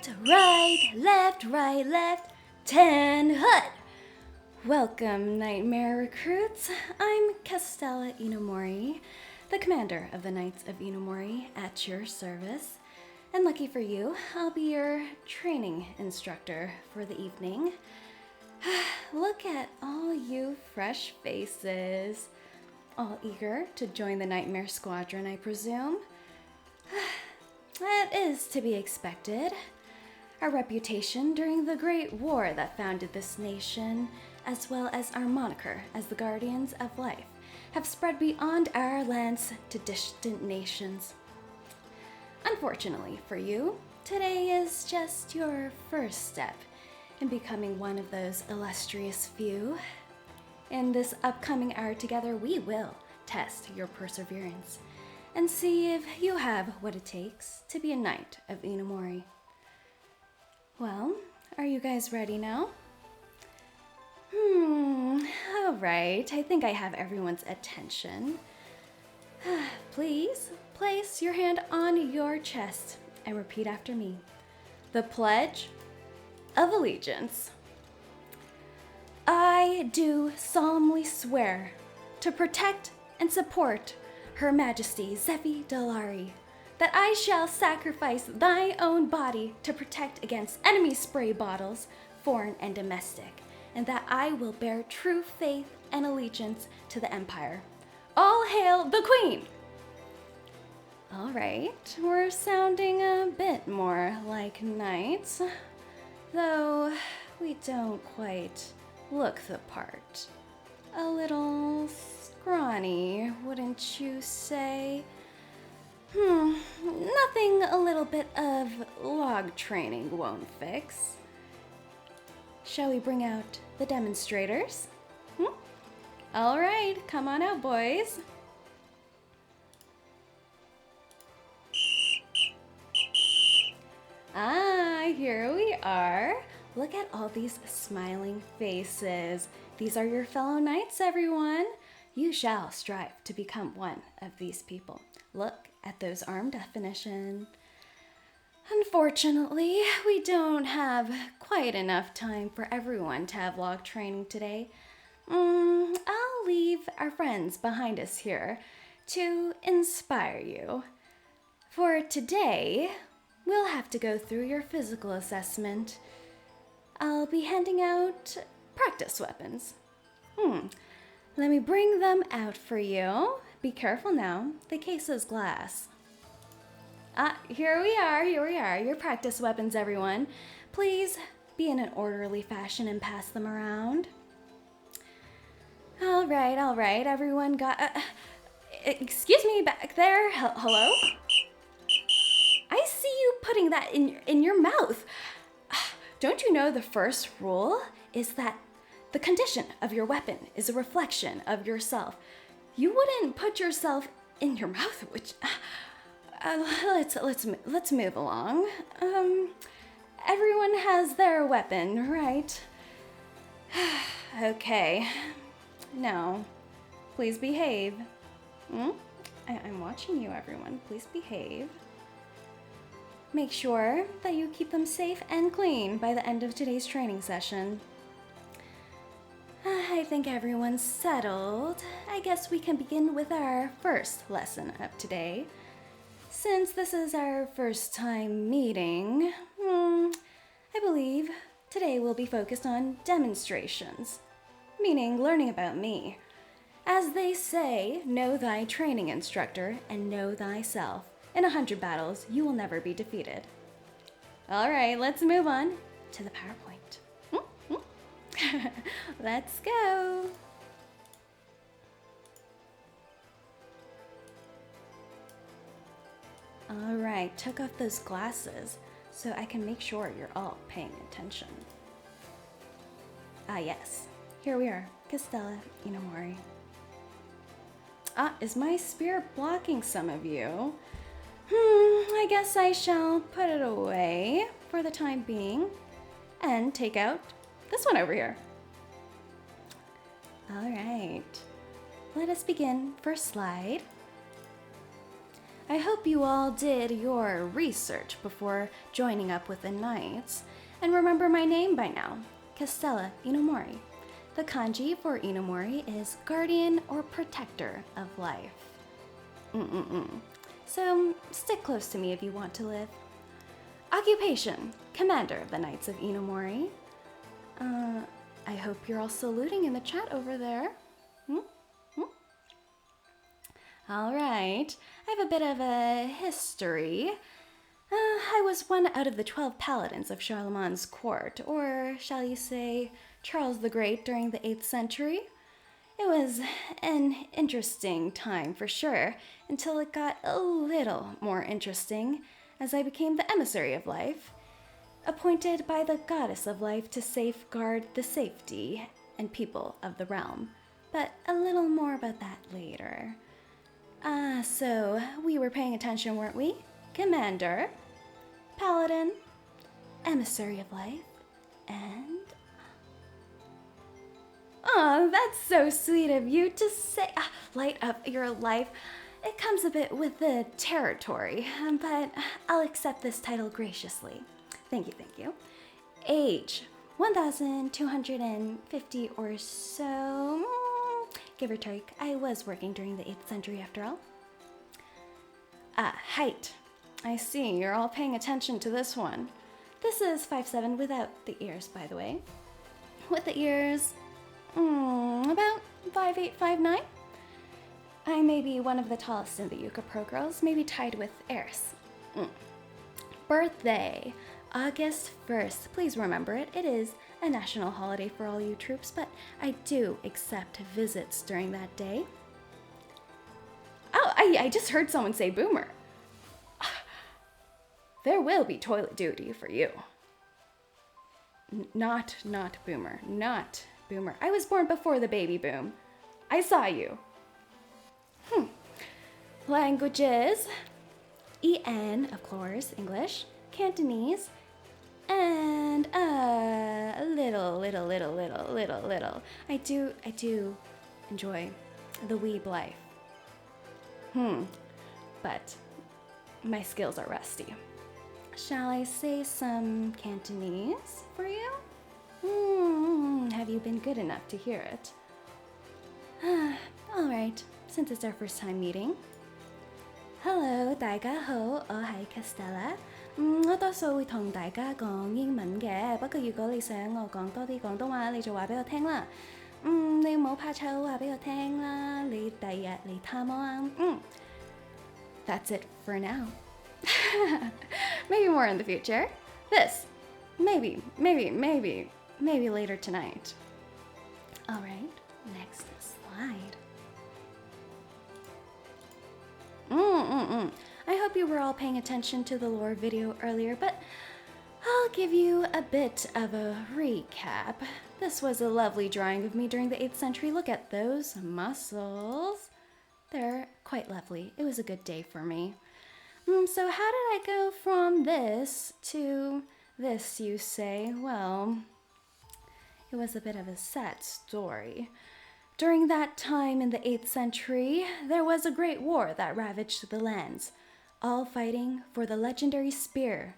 left, right, left, 10, hut! Welcome, Nightmare recruits. I'm Castella Inomori, the commander of the Knights of Inomori, at your service. And lucky for you, I'll be your training instructor for the evening. Look at all you fresh faces. All eager to join the Nightmare Squadron, I presume. That is to be expected. Our reputation during the Great War that founded this nation, as well as our moniker as the Guardians of Life, have spread beyond our lands to distant nations. Unfortunately for you, today is just your first step in becoming one of those illustrious few. In this upcoming hour together, we will test your perseverance and see if you have what it takes to be a Knight of Inomori. Well, are you guys ready now? All right, I think I have everyone's attention. Please place your hand on your chest and repeat after me. The Pledge of Allegiance. I do solemnly swear to protect and support Her Majesty Zefi Dalari, that I shall sacrifice thy own body to protect against enemy spray bottles, foreign and domestic, and that I will bear true faith and allegiance to the Empire. All hail the Queen! All right, we're sounding a bit more like knights, though we don't quite look the part. A little scrawny, wouldn't you say? Nothing a little bit of log training won't fix. Shall we bring out the demonstrators? All right, come on out, boys. Here we are. Look at all these smiling faces. These are your fellow knights, everyone. You shall strive to become one of these people. Look at those arm definition. Unfortunately, we don't have quite enough time for everyone to have log training today. I'll leave our friends behind us here to inspire you. For today, we'll have to go through your physical assessment. I'll be handing out practice weapons. Let me bring them out for you. Be careful now, the case is glass. Here we are, your practice weapons, everyone. Please be in an orderly fashion and pass them around. All right, everyone got... excuse me, back there, hello? I see you putting that in your mouth. Don't you know the first rule is that the condition of your weapon is a reflection of yourself? You wouldn't put yourself in your mouth, which... let's move along. Everyone has their weapon, right? Okay. Now, please behave. I'm watching you, everyone. Please behave. Make sure that you keep them safe and clean by the end of today's training session. I think everyone's settled. I guess we can begin with our first lesson of today. Since this is our first time meeting, I believe today will be focused on demonstrations, meaning learning about me. As they say, know thy training instructor and know thyself. In 100 battles, you will never be defeated. All right, let's move on to the PowerPoint. Let's go. All right, took off those glasses so I can make sure you're all paying attention. Yes, here we are, Castella Inomori. Is my spear blocking some of you? I guess I shall put it away for the time being and take out this one over here. All right, let us begin. First slide. I hope you all did your research before joining up with the knights, and remember my name by now, Castella Inomori. The kanji for Inomori is guardian or protector of life. So stick close to me if you want to live. Occupation, commander of the Knights of Inomori. I hope you're all saluting in the chat over there. All right, I have a bit of a history. I was one out of the 12 paladins of Charlemagne's court, or shall you say, Charles the Great during the 8th century. It was an interesting time for sure, until it got a little more interesting as I became the emissary of life, appointed by the goddess of life to safeguard the safety and people of the realm. But a little more about that later. So we were paying attention, weren't we? Commander, paladin, emissary of life, and... Oh, that's so sweet of you to say. Light up your life. It comes a bit with the territory, but I'll accept this title graciously. Thank you. Age, 1,250 or so, give or take. I was working during the 8th century after all. Height. I see, you're all paying attention to this one. This is 5'7" without the ears, by the way. With the ears, about 5'8", 5'9". I may be one of the tallest in the YUKAPRO girls, maybe tied with Eris. Birthday, August 1st. Please remember it. It is a national holiday for all you troops, but I do accept visits during that day. Oh, I just heard someone say boomer. There will be toilet duty for you. Not boomer. Not boomer. I was born before the baby boom. I saw you. Languages. EN, of course, English, Cantonese, and a little. I do enjoy the weeb life. But my skills are rusty. Shall I say some Cantonese for you? Have you been good enough to hear it? All right, since it's our first time meeting. Hello, 大家好，我係 Castella。我多數會同大家講英文嘅，不過如果你想我講多啲廣東話，你就話俾我聽啦。你唔好怕醜，話俾我聽啦，你第日嚟探我啊。That's it for now. Maybe more in the future. This, maybe later tonight. All right, next slide. I hope you were all paying attention to the lore video earlier, but I'll give you a bit of a recap. This was a lovely drawing of me during the 8th century. Look at those muscles. They're quite lovely. It was a good day for me. So how did I go from this to this, you say? Well, it was a bit of a sad story. During that time in the 8th century, there was a great war that ravaged the lands, all fighting for the legendary spear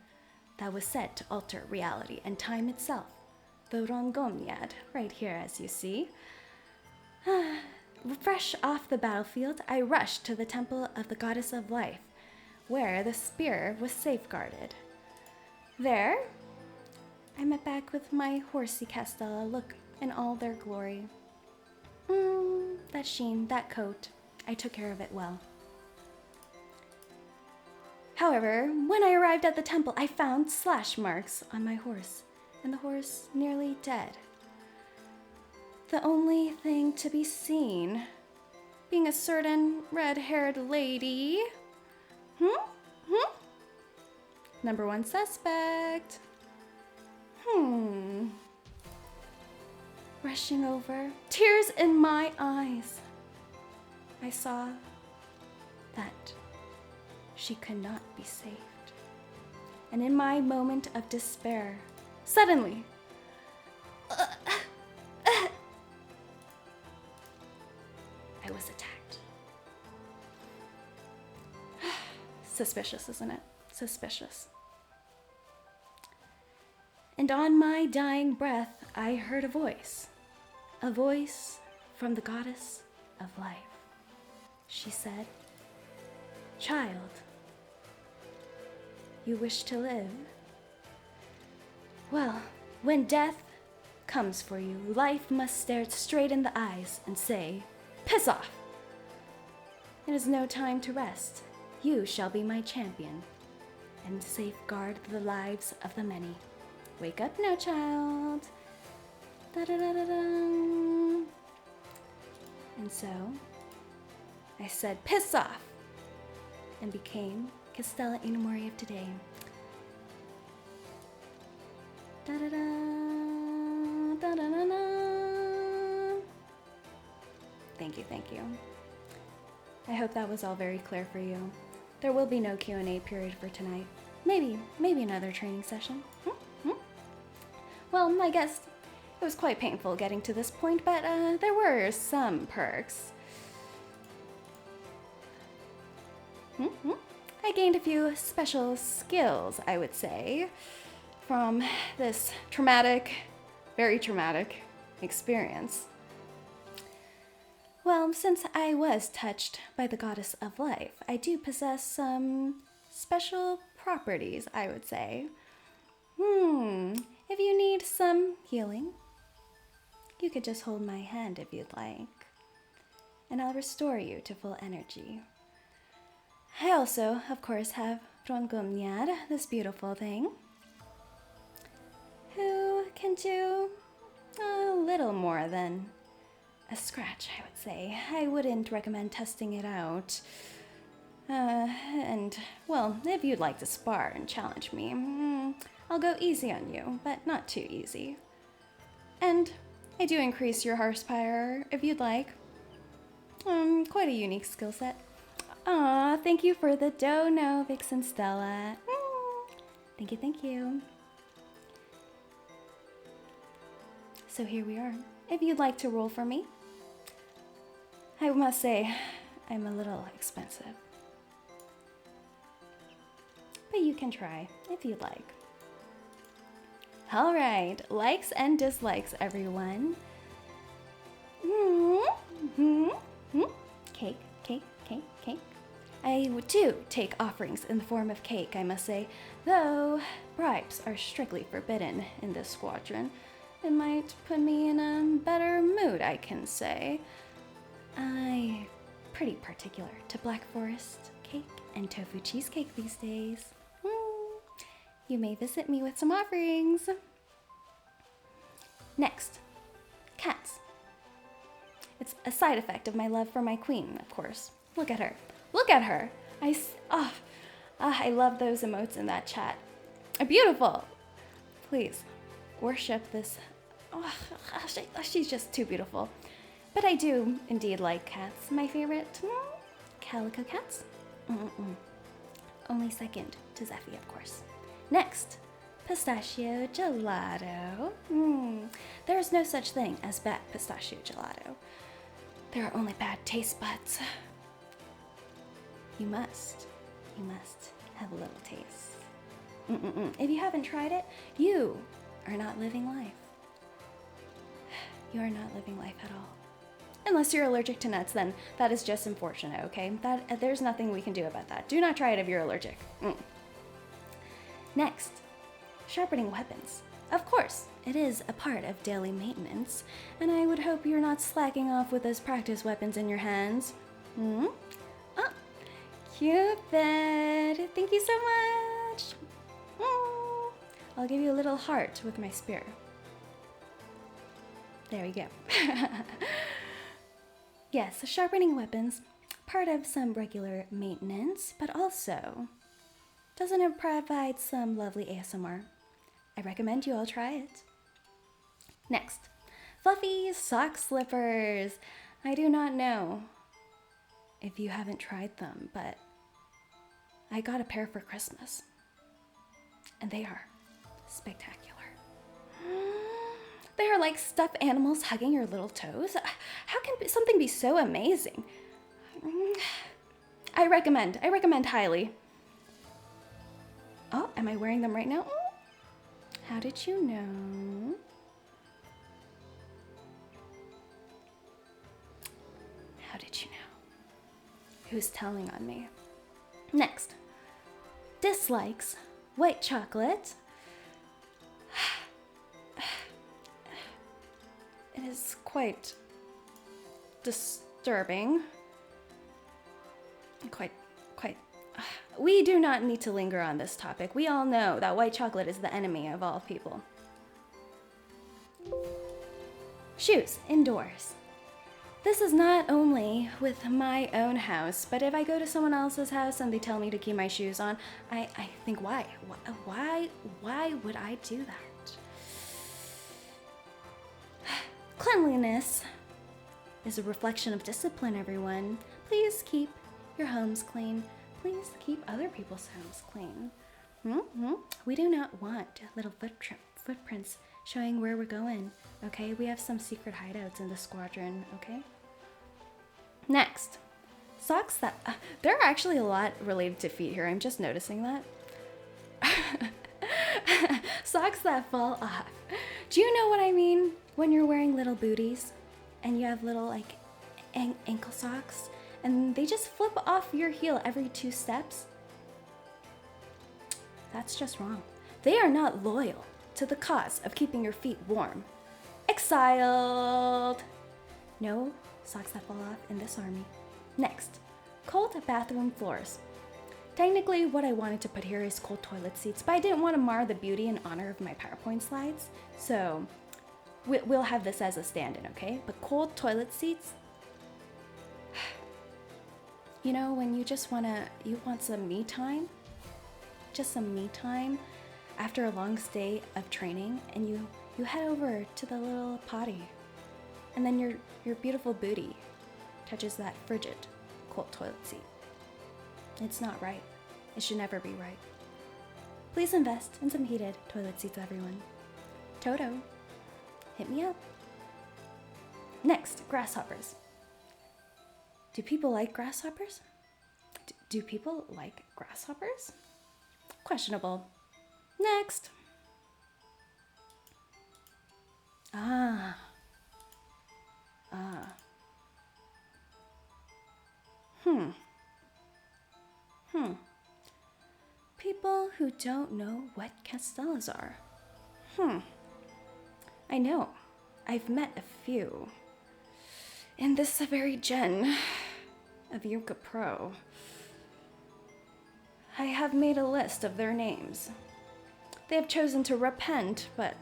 that was said to alter reality and time itself, the Rongomyad, right here as you see. Fresh off the battlefield, I rushed to the temple of the goddess of life, where the spear was safeguarded. There, I met back with my horsey Castella, look in all their glory. That sheen, that coat, I took care of it well. However, when I arrived at the temple, I found slash marks on my horse, and the horse nearly dead. The only thing to be seen being a certain red-haired lady. Number one suspect. Rushing over, tears in my eyes. I saw that she could not be saved. And in my moment of despair, suddenly, I was attacked. Suspicious, isn't it? Suspicious. And on my dying breath, I heard a voice from the goddess of life. She said, "Child, you wish to live? Well, when death comes for you, life must stare it straight in the eyes and say, 'Piss off!' It is no time to rest. You shall be my champion and safeguard the lives of the many. Wake up now, child." Da-da-da-da-da. And so, I said, "Piss off!" and became Castella Inomori of today. Da-da-da, da-da-da-da. Thank you. I hope that was all very clear for you. There will be no Q&A period for tonight. Maybe another training session. Well, I guess it was quite painful getting to this point, but there were some perks. I gained a few special skills, I would say, from this very traumatic experience. Well, since I was touched by the goddess of life, I do possess some special properties, I would say. If you need some healing, you could just hold my hand if you'd like, and I'll restore you to full energy. I also, of course, have Rongumnyar, this beautiful thing, who can do a little more than a scratch, I would say. I wouldn't recommend testing it out. And, well, if you'd like to spar and challenge me, I'll go easy on you, but not too easy. And I do increase your horsepower if you'd like. Quite a unique skill set. Aw, thank you for the dono, Vixen Stella. Thank you. So here we are. If you'd like to roll for me, I must say I'm a little expensive. But you can try if you'd like. All right, likes and dislikes, everyone. Cake. I do take offerings in the form of cake, I must say, though bribes are strictly forbidden in this squadron. It might put me in a better mood, I can say. I'm pretty particular to Black Forest cake and tofu cheesecake these days. You may visit me with some offerings. Next, cats. It's a side effect of my love for my queen, of course. Look at her. I love those emotes in that chat. Beautiful. Please, worship this. She's just too beautiful. But I do indeed like cats. My favorite, calico cats. Only second to Zeffy, of course. Next, pistachio gelato. There is no such thing as bad pistachio gelato. There are only bad taste buds. You must have a little taste. If you haven't tried it, you are not living life. You are not living life at all. Unless you're allergic to nuts, then that is just unfortunate, okay? There's nothing we can do about that. Do not try it if you're allergic. Next, sharpening weapons. Of course, it is a part of daily maintenance, and I would hope you're not slacking off with those practice weapons in your hands. Oh, Cupid, thank you so much. I'll give you a little heart with my spear. There we go. Yes, sharpening weapons, part of some regular maintenance, but also doesn't it provide some lovely ASMR? I recommend you all try it. Next, fluffy sock slippers. I do not know if you haven't tried them, but I got a pair for Christmas, and they are spectacular. They are like stuffed animals hugging your little toes. How can something be so amazing? I recommend highly. Oh, am I wearing them right now? Oh, how did you know? How did you know? Who's telling on me? Next, dislikes white chocolate. It is quite disturbing. Quite. We do not need to linger on this topic. We all know that white chocolate is the enemy of all people. Shoes indoors. This is not only with my own house, but if I go to someone else's house and they tell me to keep my shoes on, I think, why? Why would I do that? Cleanliness is a reflection of discipline, everyone. Please keep your homes clean. Please keep other people's homes clean. We do not want little footprints showing where we're going, okay? We have some secret hideouts in the squadron, okay? Next, socks that... there are actually a lot related to feet here. I'm just noticing that. Socks that fall off. Do you know what I mean when you're wearing little booties and you have little, like, ankle socks and they just flip off your heel every 2 steps? That's just wrong. They are not loyal to the cause of keeping your feet warm. Exiled! No socks that fall off in this army. Next, cold bathroom floors. Technically, what I wanted to put here is cold toilet seats, but I didn't want to mar the beauty and honor of my PowerPoint slides, so we'll have this as a stand-in, okay? But cold toilet seats, you know, when you just you want some me time, just some me time after a long day of training, and you head over to the little potty, and then your beautiful booty touches that frigid cold toilet seat. It's not right. It should never be right. Please invest in some heated toilet seats, everyone. Toto, hit me up. Next, grasshoppers. Do people like grasshoppers? Do people like grasshoppers? Questionable. Next. People who don't know what Castellas are. I know. I've met a few. In this very gen of YUKAPRO, I have made a list of their names. They have chosen to repent, but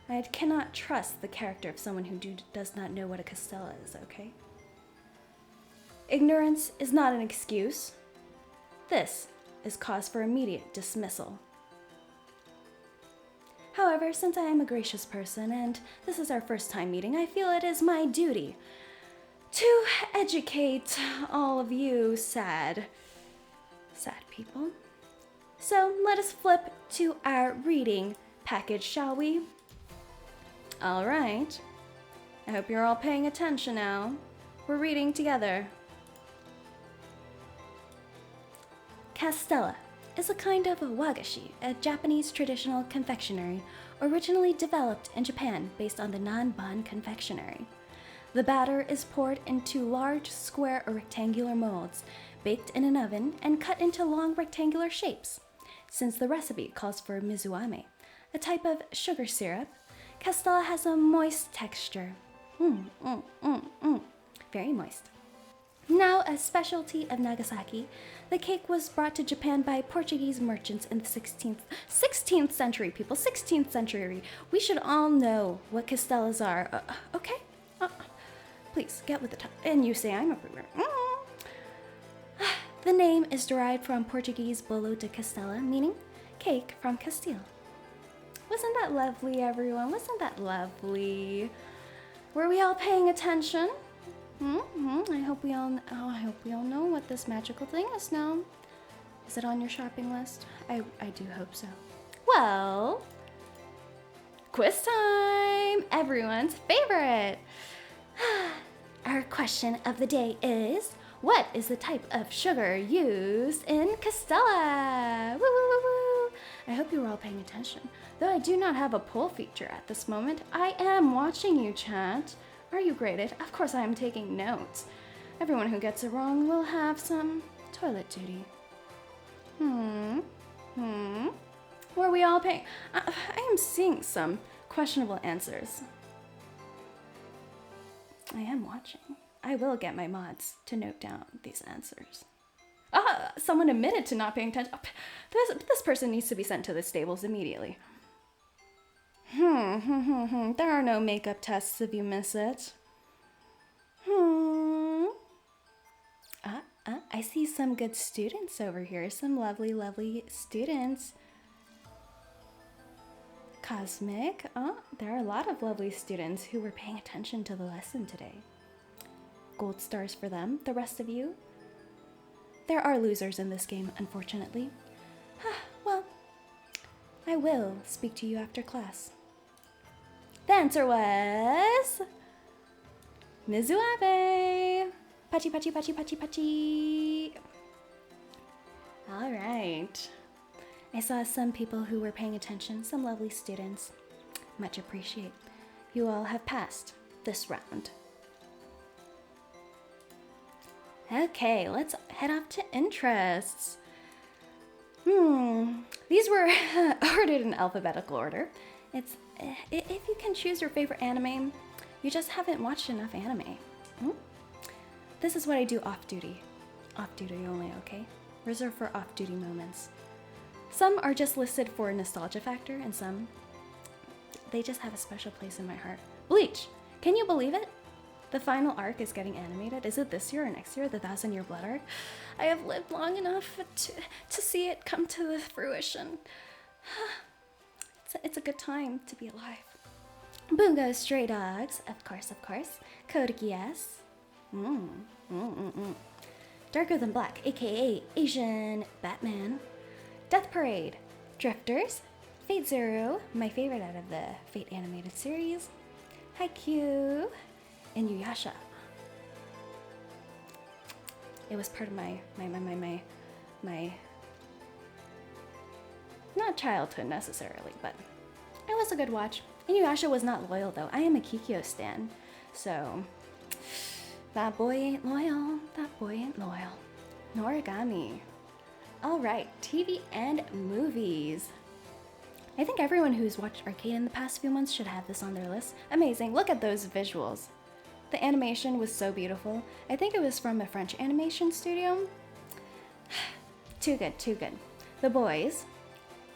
I cannot trust the character of someone who does not know what a Castella is, okay? Ignorance is not an excuse. This is cause for immediate dismissal. However, since I am a gracious person and this is our first time meeting, I feel it is my duty to educate all of you sad people. So let us flip to our reading package, shall we? All right. I hope you're all paying attention now. We're reading together. Castella is a kind of wagashi, a Japanese traditional confectionery originally developed in Japan based on the non-bun confectionery. The batter is poured into large square or rectangular molds, baked in an oven, and cut into long rectangular shapes. Since the recipe calls for mizuame, a type of sugar syrup, Castella has a moist texture. Very moist. Now a specialty of Nagasaki, the cake was brought to Japan by Portuguese merchants in the 16th century, people, 16th century. We should all know what Castellas are, okay? Please, get with the time. And you say I'm a ruler. The name is derived from Portuguese bolo de Castella, meaning cake from Castile. Wasn't that lovely, everyone? Wasn't that lovely? Were we all paying attention? I hope we all know what this magical thing is now. Is it on your shopping list? I do hope so. Well, quiz time! Everyone's favorite! Our question of the day is, What is the type of sugar used in Castella? Woo, woo, woo, woo. I hope you were all paying attention. Though I do not have a poll feature at this moment, I am watching you, chat. Are you graded? Of course I am taking notes. Everyone who gets it wrong will have some toilet duty. Were we all paying? I am seeing some questionable answers. I am watching. I will get my mods to note down these answers. Someone admitted to not paying attention. This person needs to be sent to the stables immediately. There are no makeup tests if you miss it. I see some good students over here. Some lovely, lovely students. Cosmic. There are a lot of lovely students who were paying attention to the lesson today. Gold stars for them. The rest of you? There are losers in this game, unfortunately. Well, I will speak to you after class. The answer was... Mizuabe! Pachi, pachi, pachi, pachi, pachi. All right. I saw some people who were paying attention, some lovely students. Much appreciate. You all have passed this round. Okay, let's head off to interests. These were ordered in alphabetical order. It's if you can choose your favorite anime, you just haven't watched enough anime. This is what I do off duty. Off duty only, okay? Reserved for off-duty moments. Some are just listed for nostalgia factor, and some, they just have a special place in my heart. Bleach! Can you believe it? The final arc is getting animated. Is it this year or next year? The 1,000-year blood arc? I have lived long enough to see it come to the fruition. It's a good time to be alive. Bungo Stray Dogs. Of course, of course. Code Geass. Darker Than Black, aka Asian Batman. Death Parade. Drifters. Fate Zero, my favorite out of the Fate animated series. Haikyuu. And Yuyasha. It was part of my not childhood necessarily, but it was a good watch. And Yuyasha was not loyal though. I am a Kikyo stan, so that boy ain't loyal. That boy ain't loyal. Noragami. All right, TV and movies. I think everyone who's watched Arcade in the past few months should have this on their list. Amazing, look at those visuals. The animation was so beautiful. I think it was from a French animation studio. Too good, too good. The Boys,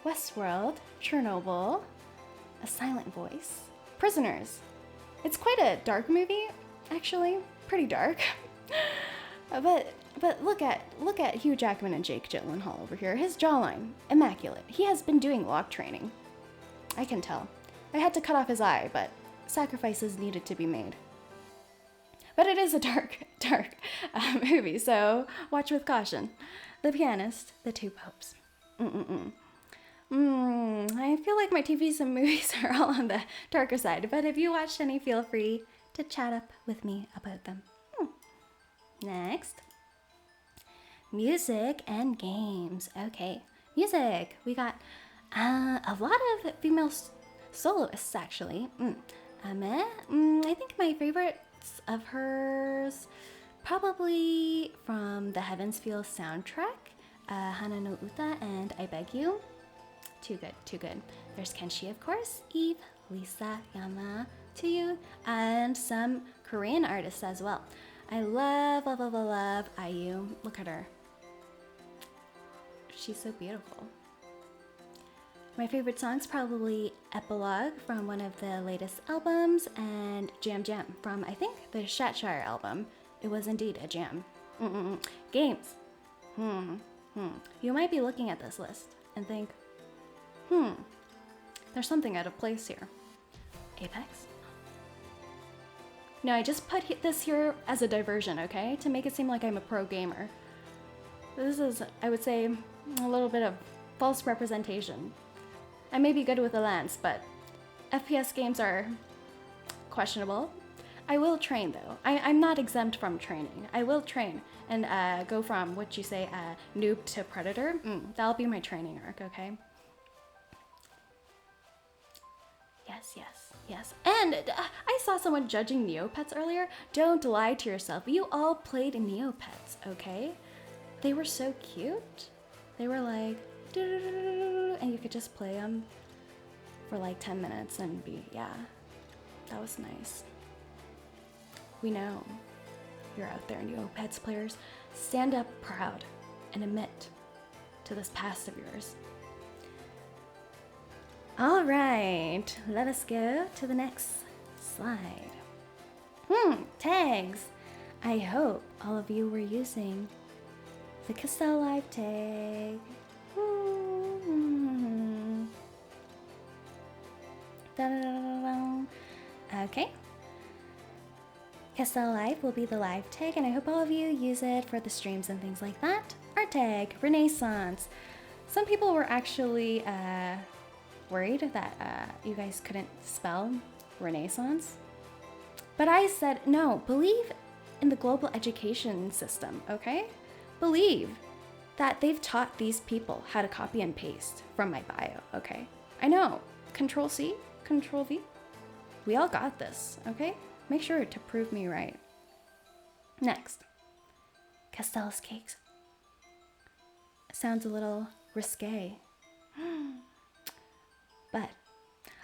Westworld, Chernobyl, A Silent Voice, Prisoners. It's quite a dark movie, actually, pretty dark. But look at Hugh Jackman and Jake Gyllenhaal over here. His jawline, immaculate. He has been doing lock training. I can tell. I had to cut off his eye, but sacrifices needed to be made. But it is a dark movie, so watch with caution. The Pianist, The Two Popes. I feel like my TVs and movies are all on the darker side, but if you watched any, feel free to chat up with me about them. Next. Music and games. Okay, music. We got a lot of female soloists, actually. I think my favorites of hers, probably from the Heavens Feel soundtrack, Hana no Uta and I Beg You. Too good, too good. There's Kenshi, of course, Eve, Lisa, Yama, Too, and some Korean artists as well. I love IU. Look at her. She's so beautiful. My favorite song's probably Epilogue from one of the latest albums, and Jam Jam from, I think, the Shatshire album. It was indeed a jam. Games. You might be looking at this list and think, there's something out of place here. Apex? No, I just put this here as a diversion, okay? To make it seem like I'm a pro gamer. This is, I would say, a little bit of false representation. I may be good with a lance, but FPS games are questionable. I will train though. I'm not exempt from training. I will train and go from what you say, noob to predator. That'll be my training arc, okay? Yes, yes, yes. And I saw someone judging Neopets earlier. Don't lie to yourself. You all played Neopets, okay? They were so cute. They were like, and you could just play them for like 10 minutes and be, yeah, that was nice. We know you're out there, Neopets players. Stand up proud and admit to this past of yours. All right, let us go to the next slide. Tags. I hope all of you were using the Castella Live tag. Okay. Castella Live will be the live tag, and I hope all of you use it for the streams and things like that. Our tag, Renaissance. Some people were actually worried that you guys couldn't spell Renaissance. But I said, no, believe in the global education system, okay? Believe that they've taught these people how to copy and paste from my bio, okay? I know, Control C, Control V. We all got this, okay? Make sure to prove me right. Next, Castella's cakes. Sounds a little risque. But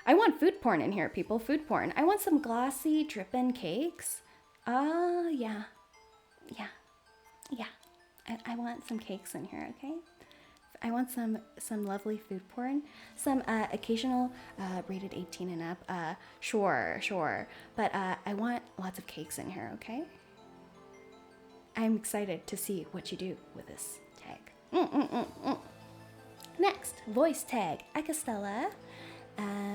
I want food porn in here, people. Food porn. I want some glossy, drippin' cakes. Yeah. I want some cakes in here, okay? I want some lovely food porn. Some occasional rated 18 and up. Sure. But I want lots of cakes in here, okay? I'm excited to see what you do with this tag. Next, voice tag, Castella.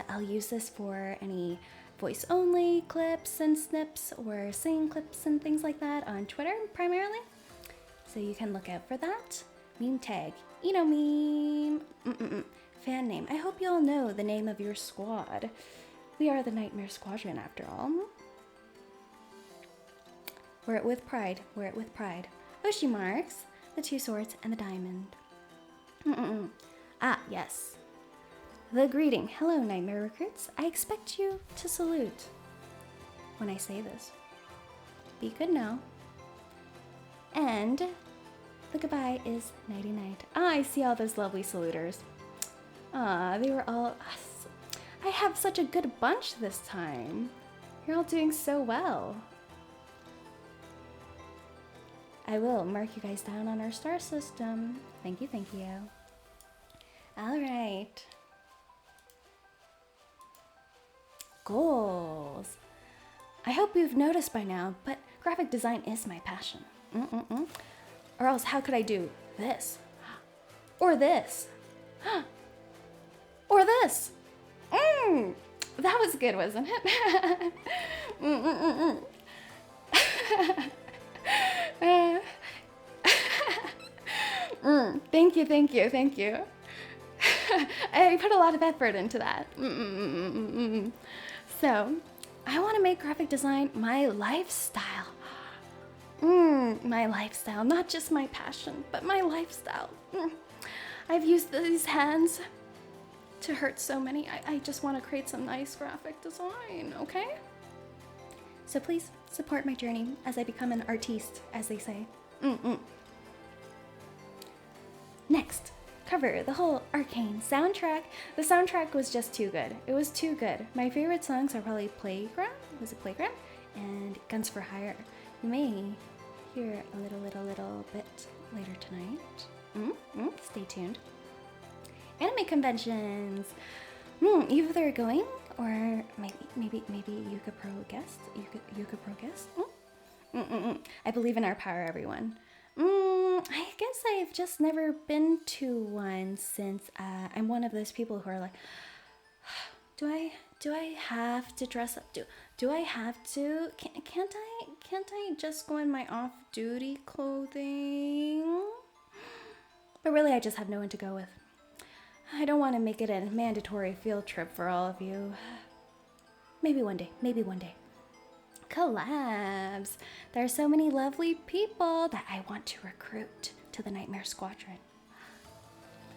I'll use this for any voice only clips and snips or singing clips and things like that on Twitter primarily. So you can look out for that. Meme tag, meme. Fan name. I hope you all know the name of your squad. We are the Knightmare Squadron after all. Wear it with pride. Wear it with pride. Oshi marks, the 2 swords, and the diamond. Ah, yes. The greeting. Hello, Knightmare recruits. I expect you to salute when I say this. Be good now. And the goodbye is nighty-night. Ah, I see all those lovely saluters. Ah, they were all... I have such a good bunch this time. You're all doing so well. I will mark you guys down on our star system. Thank you. All right. Goals. I hope you've noticed by now, but graphic design is my passion. Or else how could I do this? Or this? Or this? That was good, wasn't it? Thank you. I put a lot of effort into that. So, I want to make graphic design my lifestyle. My lifestyle, not just my passion, but my lifestyle. I've used these hands to hurt so many. I just want to create some nice graphic design, okay? So please support my journey as I become an artiste, as they say. Next, cover the whole Arcane soundtrack. The soundtrack was just too good. It was too good. My favorite songs are probably Playground, and Guns for Hire. You may hear a little bit later tonight. Stay tuned. Anime conventions. Either going or maybe YUKAPRO guest. YUKAPRO guest. I believe in our power, everyone. I guess I've just never been to one since I'm one of those people who are like, do I have to dress up? Do I have to? Can't I just go in my off-duty clothing? But really, I just have no one to go with. I don't want to make it a mandatory field trip for all of you. Maybe one day. collabs. There are so many lovely people that I want to recruit to the Nightmare Squadron.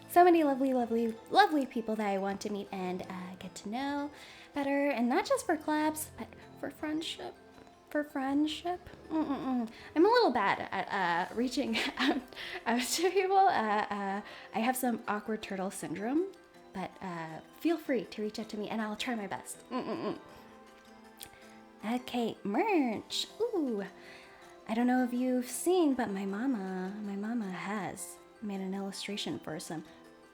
So many lovely, lovely, lovely people that I want to meet and get to know better. And not just for collabs, but for friendship. I'm a little bad at reaching out to people. I have some awkward turtle syndrome, but feel free to reach out to me and I'll try my best. Okay, merch. Ooh, I don't know if you've seen, but my mama has made an illustration for some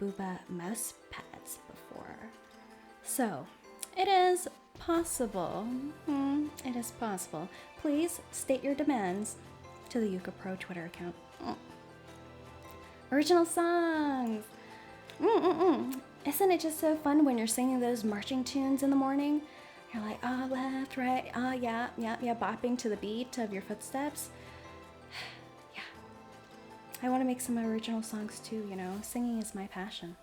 Booba mouse pads before. So, it is possible. It is possible. Please state your demands to the YUKAPRO Twitter account. Original songs. Isn't it just so fun when you're singing those marching tunes in the morning? You're like, oh, left, right, oh, yeah, bopping to the beat of your footsteps. Yeah. I want to make some original songs too, you know. Singing is my passion.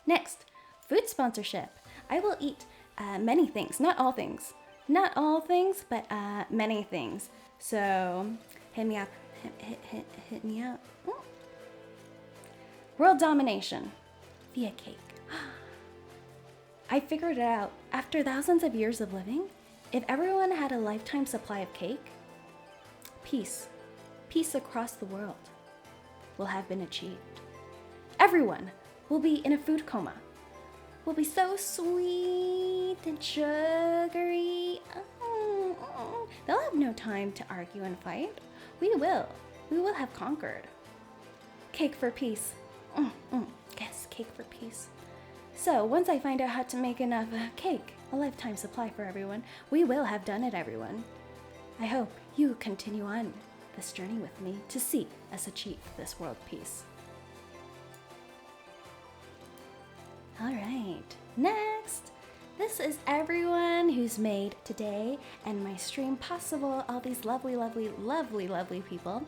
Next, food sponsorship. I will eat many things, not all things. Not all things, but many things. So, hit me up. Hit me up. World domination via cake. I figured it out. After thousands of years of living, if everyone had a lifetime supply of cake, peace across the world will have been achieved. Everyone will be in a food coma. Will be so sweet and sugary. They'll have no time to argue and fight. We will have conquered. Cake for peace. Yes, cake for peace. So, once I find out how to make enough cake, a lifetime supply for everyone, we will have done it, everyone. I hope you continue on this journey with me to see us achieve this world peace. Alright, next! This is everyone who's made today and my stream possible, all these lovely, lovely, lovely, lovely people.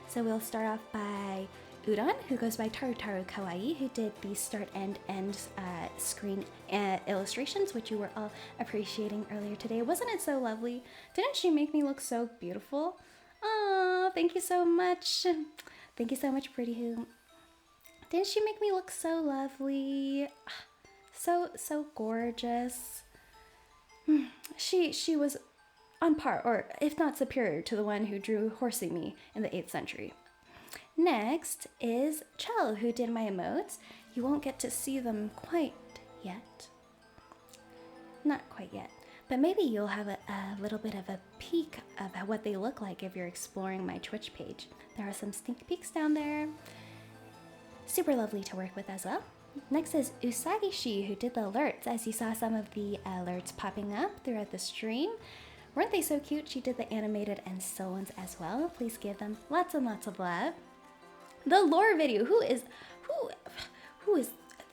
So we'll start off by Udon, who goes by Tarutaru Kawaii, who did the start and end screen illustrations, which you were all appreciating earlier today. Wasn't it so lovely? Didn't she make me look so beautiful? Oh, thank you so much. Thank you so much, Pretty Who. Didn't she make me look so lovely? So gorgeous. She was on par, or if not superior, to the one who drew Horsey Me in the 8th century. Next is Chell, who did my emotes. You won't get to see them quite yet. Not quite yet. But maybe you'll have a little bit of a peek of what they look like if you're exploring my Twitch page. There are some sneak peeks down there. Super lovely to work with as well. Next is Usagishi, who did the alerts, as you saw some of the alerts popping up throughout the stream. Weren't they so cute? She did the animated and still ones as well. Please give them lots and lots of love. The lore video. Who is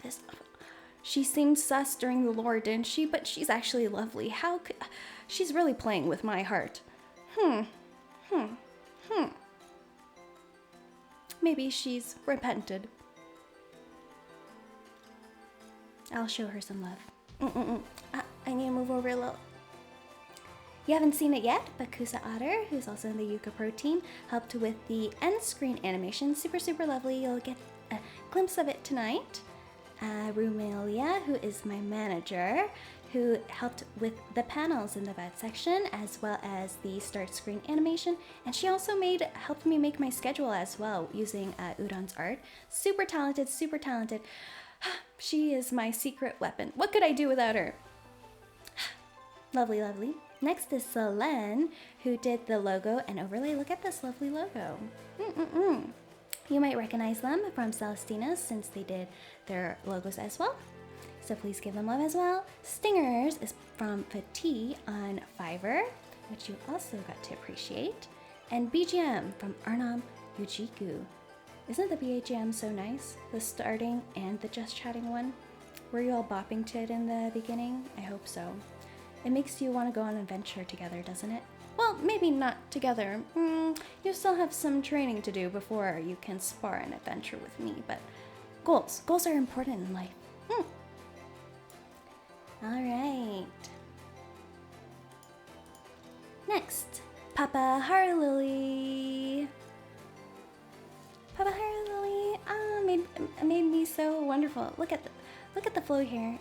this? She seemed sus during the lore, didn't she? But she's actually lovely. She's really playing with my heart. Maybe she's repented. I'll show her some love. I need to move over a little. You haven't seen it yet, but Kusa Otter, who's also in the YUKAPRO team, helped with the end screen animation. Super, super lovely. You'll get a glimpse of it tonight. Rumelia, who is my manager, who helped with the panels in the vet section, as well as the start screen animation. And she also helped me make my schedule as well, using Udon's art. Super talented, super talented. She is my secret weapon. What could I do without her? Lovely, lovely. Next is Selene, who did the logo and overlay. Look at this lovely logo. You might recognize them from Celestina, since they did their logos as well. So please give them love as well. Stingers is from Fatih on Fiverr, which you also got to appreciate. And BGM from Arnam Yujiku. Isn't the BGM so nice? The starting and the just chatting one. Were you all bopping to it in the beginning? I hope so. It makes you want to go on an adventure together, doesn't it? Well, maybe not together. You still have some training to do before you can spar an adventure with me, but goals are important in life. Alright. Next, Papa Harlily. Papa Harlily, made me so wonderful. Look at the flow here.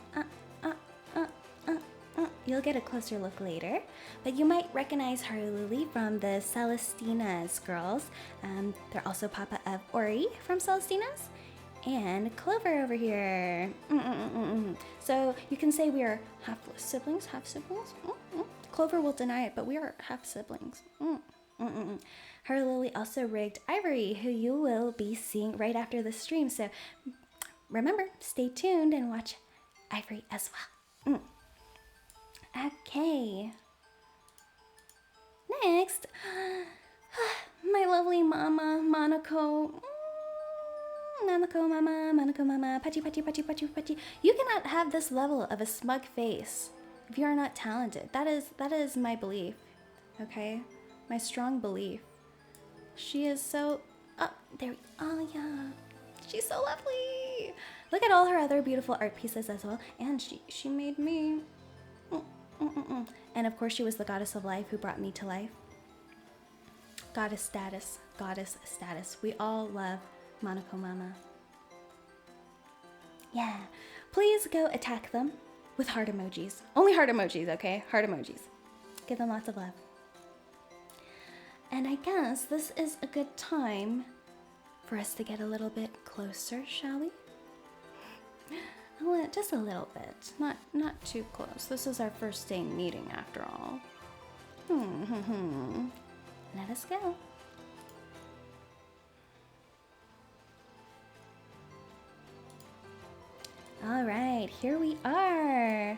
You'll get a closer look later, but you might recognize Harlily from the Celestina's girls. They're also Papa of Ori from Celestina's, and Clover over here. So you can say we are half siblings. Clover will deny it, but we are half siblings. Harlily also rigged Ivory, who you will be seeing right after the stream. So remember, stay tuned and watch Ivory as well. Okay. Next, my lovely mama, Monaco. Monaco mama, pachi. You cannot have this level of a smug face if you are not talented. That is my belief. Okay? My strong belief. She is so, oh yeah. She's so lovely. Look at all her other beautiful art pieces as well. And she made me. And of course she was the goddess of life who brought me to life. Goddess status. We all love Monaco Mama. Yeah. Please go attack them with heart emojis. Only heart emojis, okay? Heart emojis. Give them lots of love. And I guess this is a good time for us to get a little bit closer, shall we? Just a little bit, not too close. This is our first day meeting after all. Let us go. All right, here we are.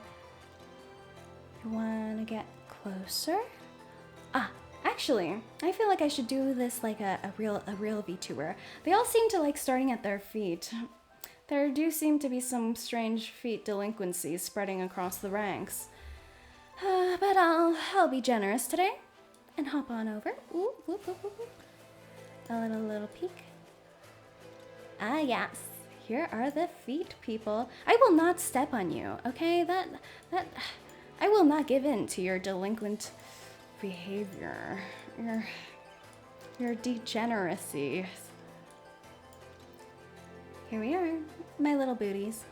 You wanna get closer? Actually, I feel like I should do this like a real VTuber. They all seem to like starting at their feet. There do seem to be some strange feet delinquencies spreading across the ranks. But I'll be generous today and hop on over. Ooh, whoop, whoop, whoop, whoop. A little peek. Yes. Here are the feet, people. I will not step on you, okay? That I will not give in to your delinquent behavior. Your degeneracy. Here we are, my little booties.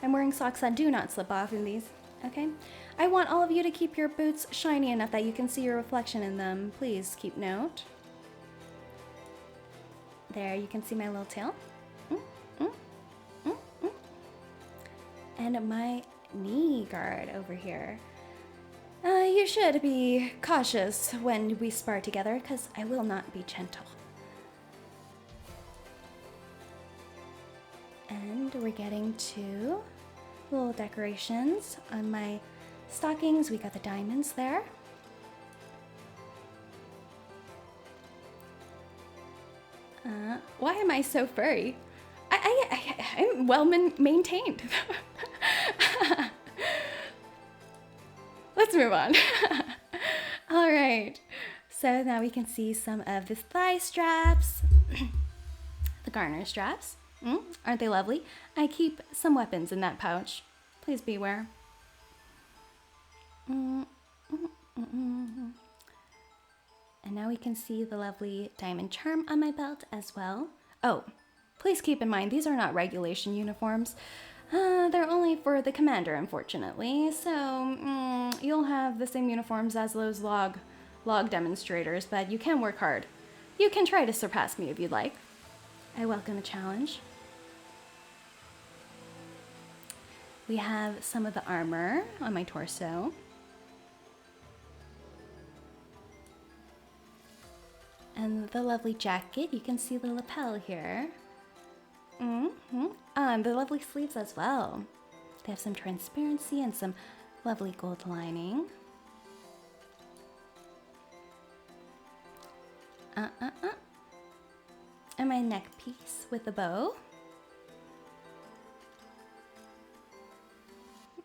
I'm wearing socks that do not slip off in these, okay? I want all of you to keep your boots shiny enough that you can see your reflection in them. Please keep note. There, you can see my little tail. And my knee guard over here. You should be cautious when we spar together, because I will not be gentle. And we're getting to little decorations on my stockings. We got the diamonds there. Why am I so furry? I'm well maintained. Let's move on. All right. So now we can see some of the thigh straps, the garter straps. Aren't they lovely? I keep some weapons in that pouch. Please beware. And now we can see the lovely diamond charm on my belt as well. Oh, please keep in mind, these are not regulation uniforms. They're only for the commander, unfortunately. So you'll have the same uniforms as those log demonstrators, but you can work hard. You can try to surpass me if you'd like. I welcome a challenge. We have some of the armor on my torso. And the lovely jacket, you can see the lapel here. And the lovely sleeves as well. They have some transparency and some lovely gold lining. And my neck piece with the bow.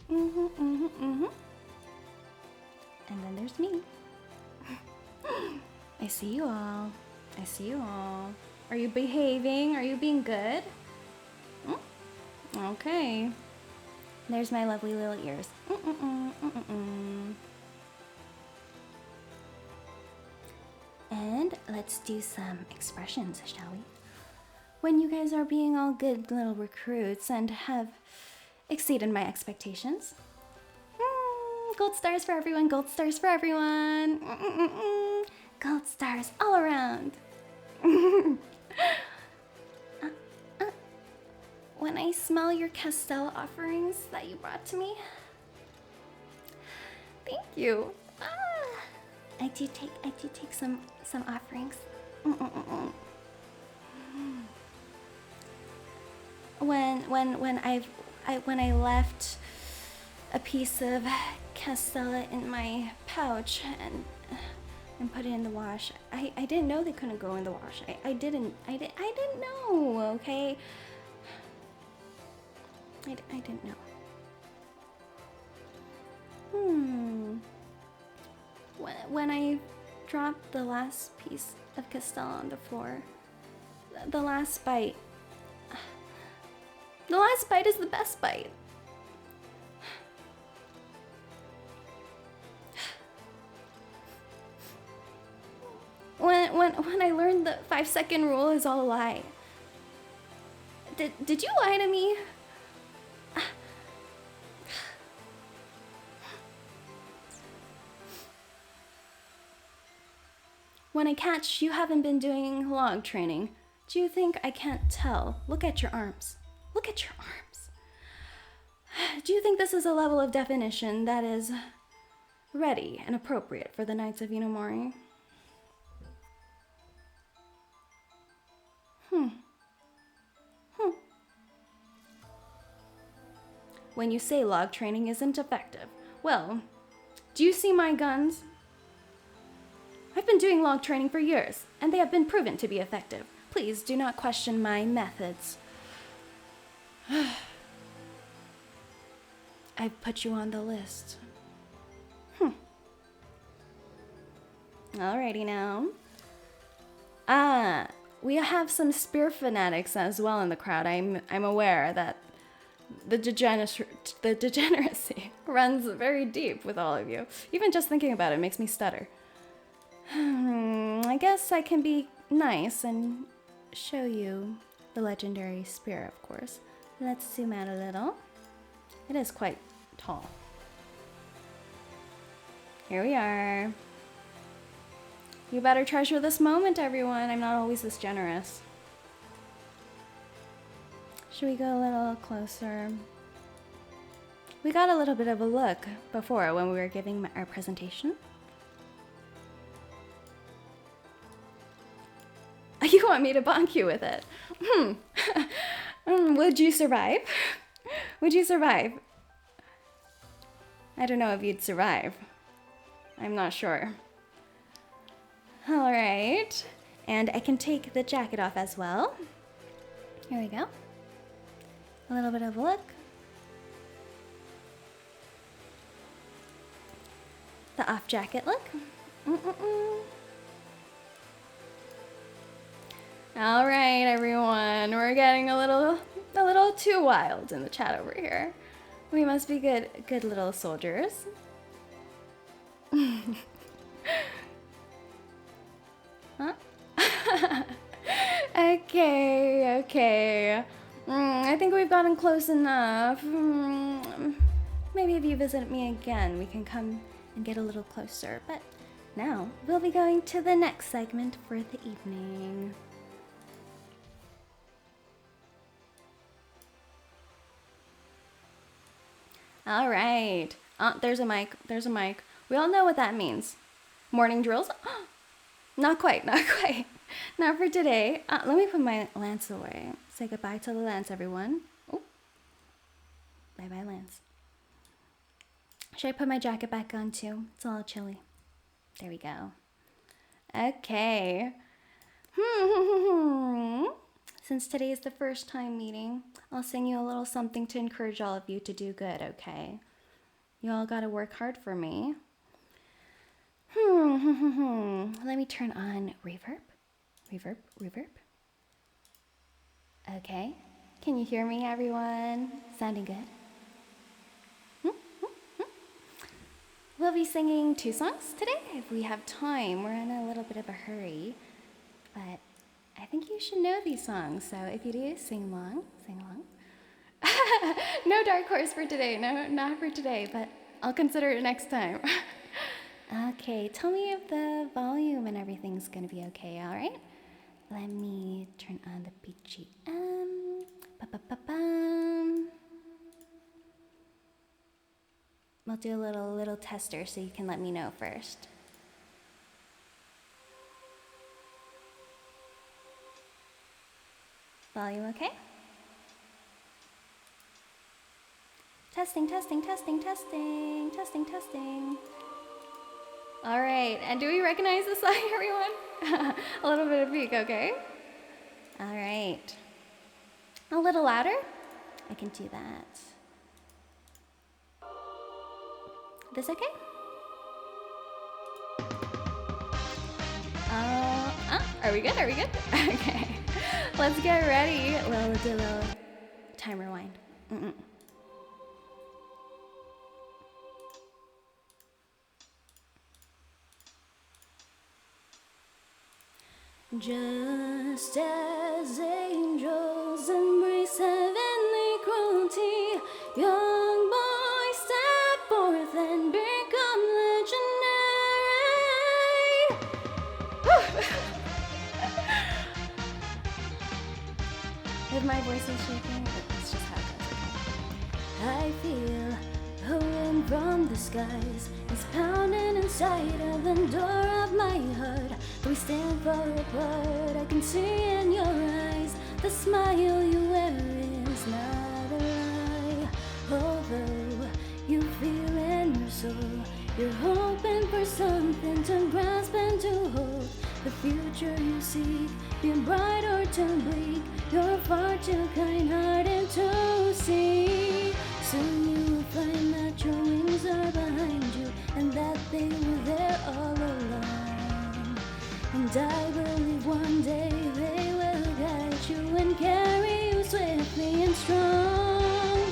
And then there's me. I see you all. I see you all. Are you behaving? Are you being good? Okay. There's my lovely little ears. And let's do some expressions, shall we? When you guys are being all good little recruits and have exceeded my expectations. Gold stars for everyone, gold stars for everyone. Gold stars all around. When I smell your Castella offerings that you brought to me. Thank you. I do take some offerings. When I left a piece of Castella in my pouch and put it in the wash, I didn't know they couldn't go in the wash. I didn't know. Okay. I didn't know. When I dropped the last piece of Castella on the floor, the last bite is the best bite. When I learned the 5-second rule is all a lie. Did you lie to me? When I catch you haven't been doing log training, do you think I can't tell? Look at your arms. Look at your arms. Do you think this is a level of definition that is ready and appropriate for the Knights of Inomori? When you say log training isn't effective, well, do you see my guns? I've been doing log training for years, and they have been proven to be effective. Please do not question my methods. I've put you on the list. Alrighty now. We have some spear fanatics as well in the crowd. I'm aware that the degeneracy runs very deep with all of you. Even just thinking about it makes me stutter. I guess I can be nice and show you the legendary spear, of course. Let's zoom out a little. It is quite tall. Here we are. You better treasure this moment, everyone. I'm not always this generous. Should we go a little closer? We got a little bit of a look before when we were giving our presentation. You want me to bonk you with it? Would you survive? Would you survive? I don't know if you'd survive. I'm not sure. All right. And I can take the jacket off as well. Here we go. A little bit of a look. The off jacket look. All right, everyone. We're getting a little too wild in the chat over here. We must be good little soldiers. Huh? Okay. I think we've gotten close enough. Maybe if you visit me again, we can come and get a little closer. But now, we'll be going to the next segment for the evening. All right. There's a mic. There's a mic. We all know what that means. Morning drills? Not quite. Not for today. Let me put my lance away. Say goodbye to the lance, everyone. Oh. Bye-bye, lance. Should I put my jacket back on, too? It's a little chilly. There we go. Okay. Since today is the first time meeting, I'll sing you a little something to encourage all of you to do good, okay? You all gotta work hard for me. Let me turn on reverb. Reverb. Okay. Can you hear me, everyone? Sounding good? will be singing 2 songs today if we have time. We're in a little bit of a hurry, but I think you should know these songs, so if you do, sing along, sing along. No dark horse for today, no, not for today, but I'll consider it next time. Okay, tell me if the volume and everything's gonna be okay, all right? Let me turn on the BGM. Ba-ba-ba-bum. We'll do a little tester so you can let me know first. Volume okay? Testing, testing, testing, testing, testing, testing. All right, and do we recognize the song, everyone? A little bit of peek, okay? All right. A little louder? I can do that. This okay? Are we good? Are we good? Okay. Let's get ready. We'll do a little time rewind. Just as angels embrace heavenly cruelty, young boys step forth and become legendary. If my voice is shaking, it's just how it goes, okay? I feel the wind from the skies is pounding inside of the door of my heart. We stand far apart, I can see in your eyes the smile you wear is not a lie. Although you feel in your soul, you're hoping for something to grasp and to hold. The future you seek, being bright or too bleak, you're far too kind-hearted to see. Soon you will find that your wings are behind you and that they were there all along. And I believe one day they will guide you and carry you swiftly and strong.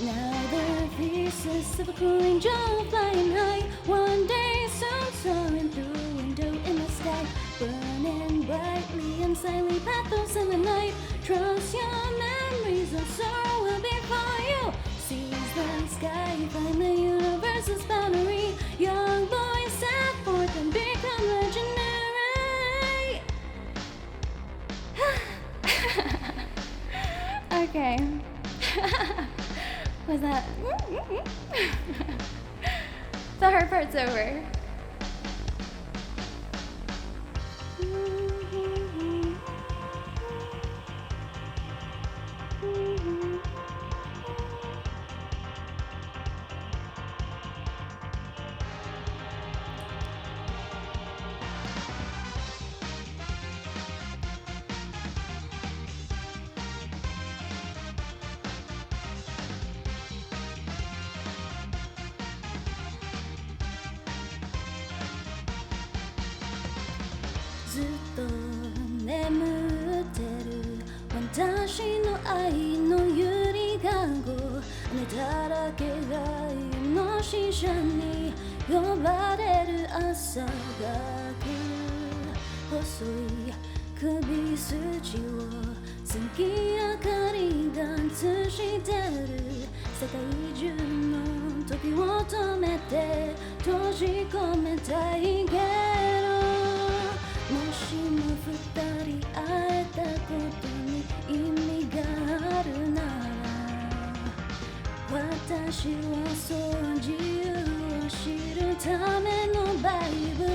Now the pieces of a cool angel flying high, one day soon soaring through a window in the sky, burning brightly and silently pathos in the night. Trust your memories and sorrow will be for you. Seize the sky, find the universe's boundary. Young boys step forth and become legendary. Okay. Was that? The hard part's over.ずっと眠ってる私の愛のゆりかご、雨だらけが夢の使者に呼ばれる朝が来る。細い首筋を月明かりが映してる。世界中の時を止めて閉じ込めたいけど、もしも二人会えたことに意味があるなら、私はそう自由を知るためのバイブル。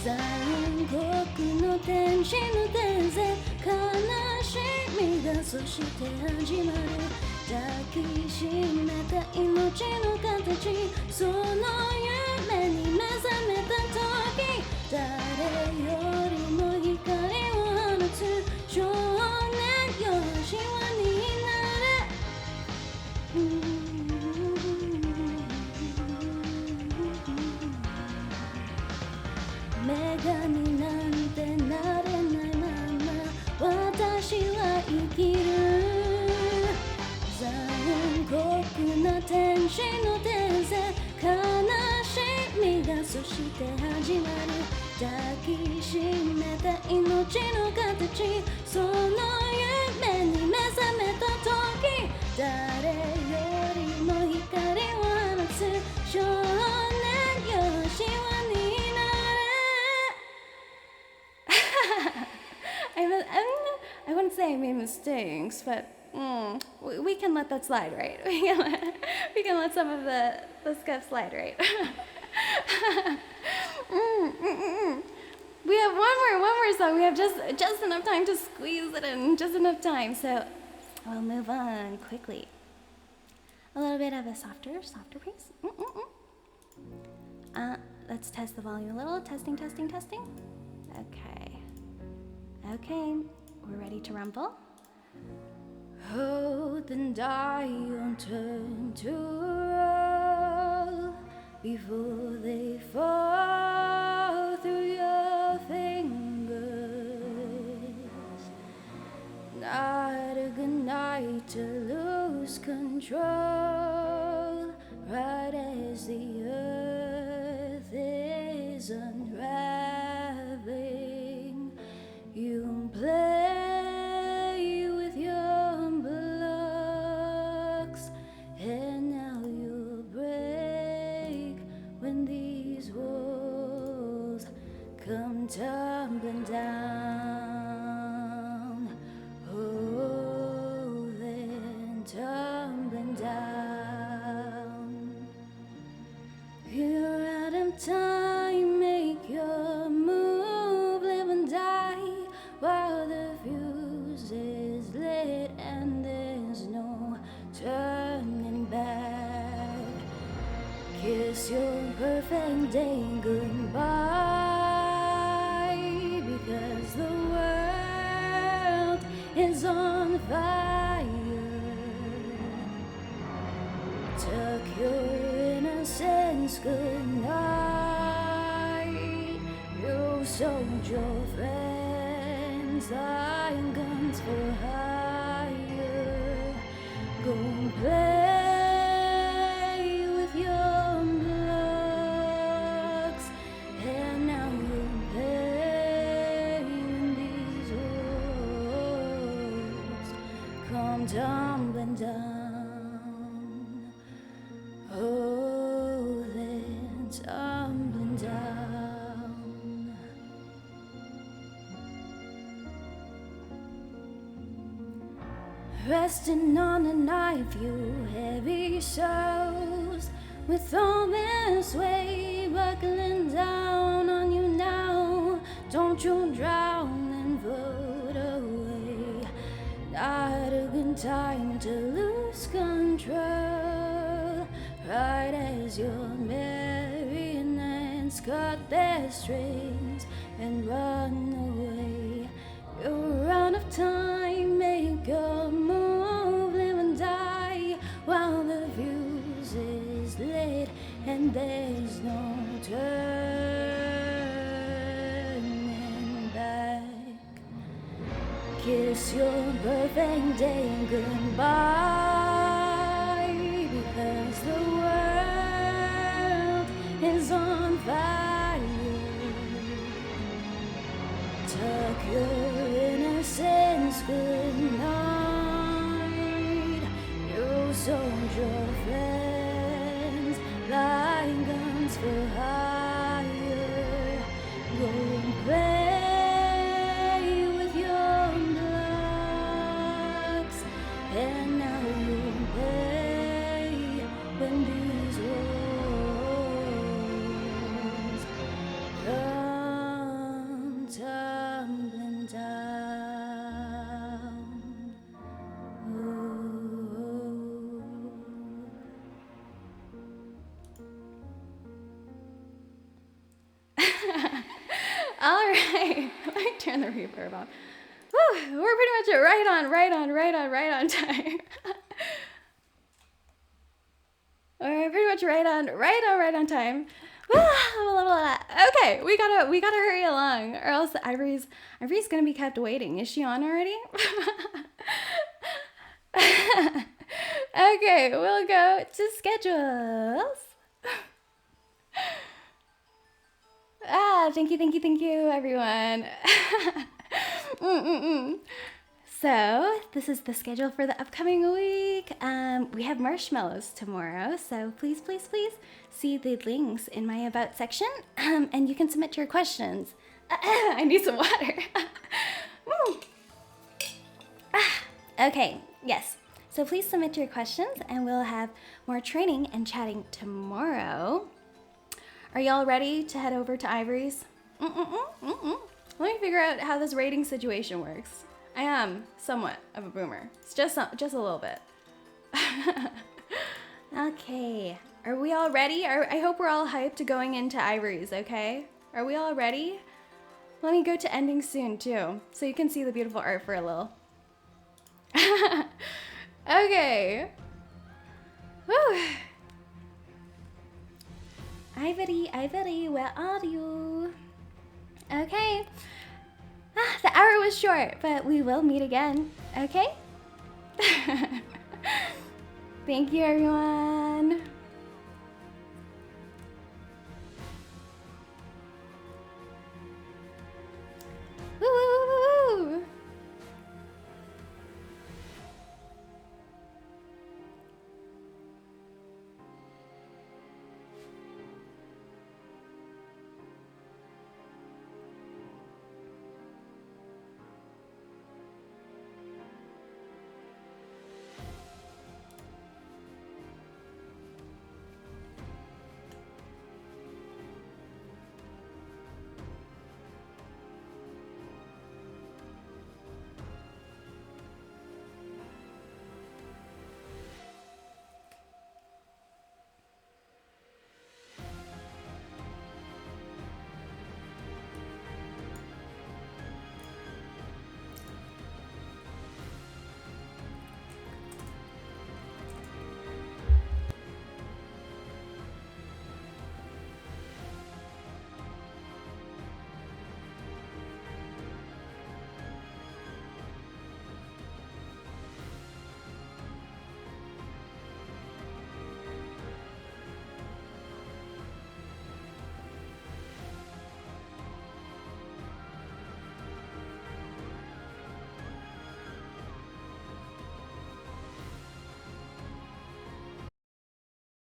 残酷の天使の伝説、悲しみがそして始まる。抱きしめた命の形、その夢に目覚めた時、誰よりも光を放つ少年よ、しわになれ。女神なんてなれないまま私は生きる。残酷な天天使の伝説悲しみがそして始まる抱きしめた命の形その夢に目覚めた時誰よりも光を放つ少年よしわになれI wouldn't say I made mistakes, but we can let that slide, right? We can let some of the scuff slide, right? We have one more song. We have just enough time to squeeze it in, just enough time. So we'll move on quickly. A little bit of a softer pace. Let's test the volume a little. Testing. Okay, we're ready to rumble. Hold and die on turn to roll before they fall through your fingers. Not a good night to lose control, right as the earth is unraveling. You play with your blocks, and now you'll break when these walls come tumbling down. Oh, then tumbling down. You're out of time, make your move, live and die. While the fuse is lit and there's no turning back. Kiss your perfect day goodbye, because the world is on fire. Tuck your innocence goodnight. You sold your friends like guns for hire. Go play with your blocks, and now you pay when these walls come tumbling down. Oh, then tumbling down. Resting on a knife, you heavy souls, with all this weight buckling down on you now. Don't you drown and float away. Not a good time to lose control, right as your marionettes cut their strings and run away. You're out of time, make your move, live and die, while the fuse is lit and there's no turning back. Kiss your perfect day goodbye, because the world is on fire. Tuck your innocence goodnight. You sold your friends like guns for hire. Go play with your blocks, and now you pay when these walls come tumbling down. Ooh. All right, let me turn the reverb on. Whew, we're pretty much right on time. We're pretty much right on time. Okay, we gotta hurry along, or else Ivory's gonna be kept waiting. Is she on already? Okay, we'll go to schedules. Thank you, everyone. So, this is the schedule for the upcoming week. We have marshmallows tomorrow, so please see the links in my About section, and you can submit your questions. I need some water. Okay, yes. So please submit your questions, and we'll have more training and chatting tomorrow. Are y'all ready to head over to Ivory's? Let me figure out how this rating situation works. I am somewhat of a boomer. It's just a little bit. Okay, are we all ready? I hope we're all hyped going into Ivory's, okay? Are we all ready? Let me go to ending soon too, so you can see the beautiful art for a little. Okay. Woo. Ivory, where are you? Okay. The hour was short, but we will meet again, okay? Thank you, everyone.